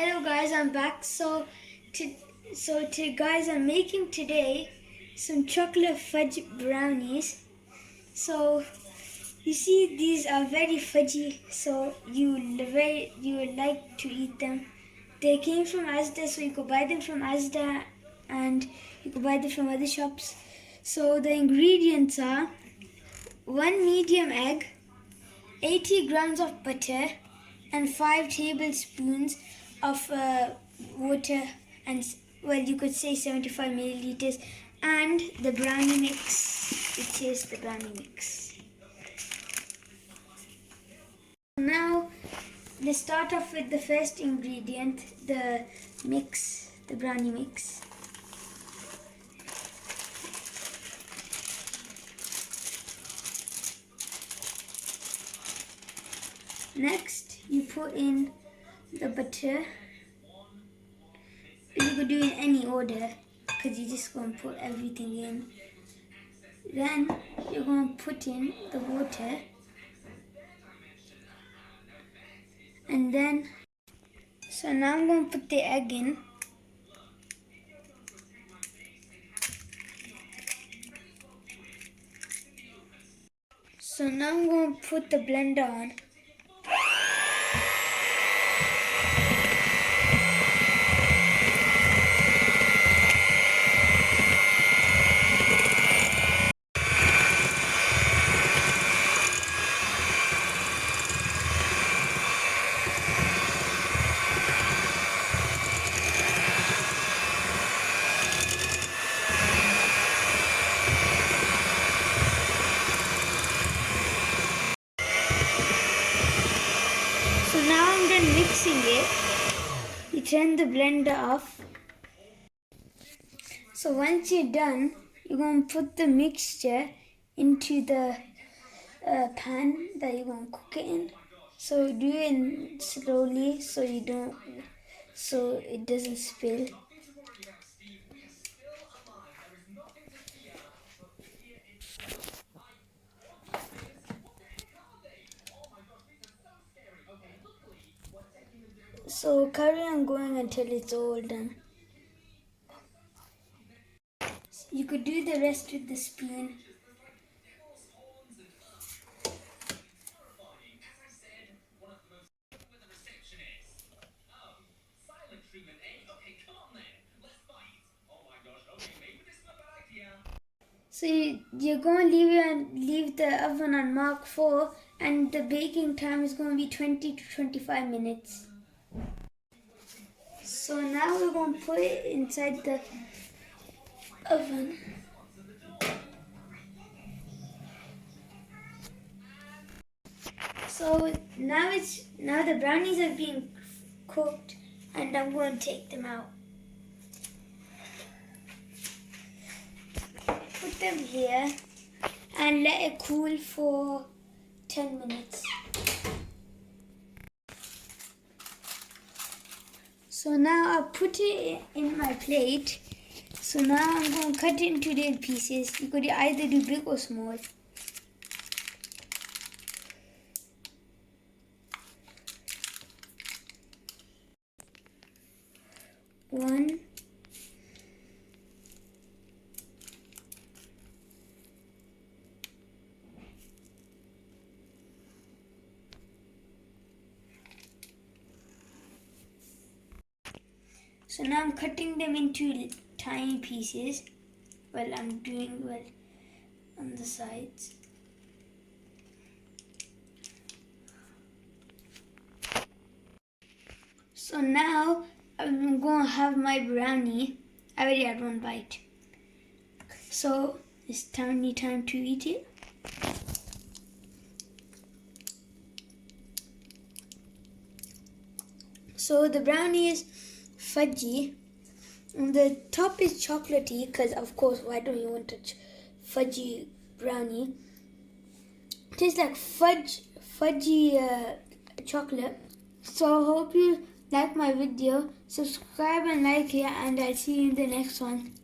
Hello guys, I'm back. Guys, I'm making today some chocolate fudge brownies. So you see, these are very fudgy, so you would like to eat them. They came from Asda, so you could buy them from Asda, and you could buy them from other shops. So the ingredients are 1 medium egg, 80 grams of butter, and 5 tablespoons of water, and you could say 75 milliliters, and the brownie mix, which is the brownie mix. Now let's start off with the first ingredient, the brownie mix. Next, you put in the butter. You could do it in any order because you're just going to put everything in. Then you're going to put in the water. And then, so now I'm going to put the egg in. So now I'm going to put the blender on. So now I'm done mixing it. You turn the blender off. So once you're done, you're going to put the mixture into the pan that you're going to cook it in. So do it slowly so it doesn't spill. So carry on going until it's all done. You could do the rest with the spoon. So you're going to leave the oven on Mark 4, and the baking time is going to be 20 to 25 minutes. So now we're going to put it inside the oven. So now the brownies are being cooked, and I'm going to take them out. Put them here and let it cool for 10 minutes. So now I'll put it in my plate. So now I'm going to cut it into little pieces. You could either do big or small. One. So now I'm cutting them into tiny pieces. I'm doing well on the sides. So now I'm going to have my brownie. I already had one bite. So it's time to eat it. So the brownie is fudgy, and the top is chocolatey, because of course, why don't you want a fudgy brownie? It tastes like fudgy chocolate. So I hope you like my video. Subscribe and like it, and I'll see you in the next one.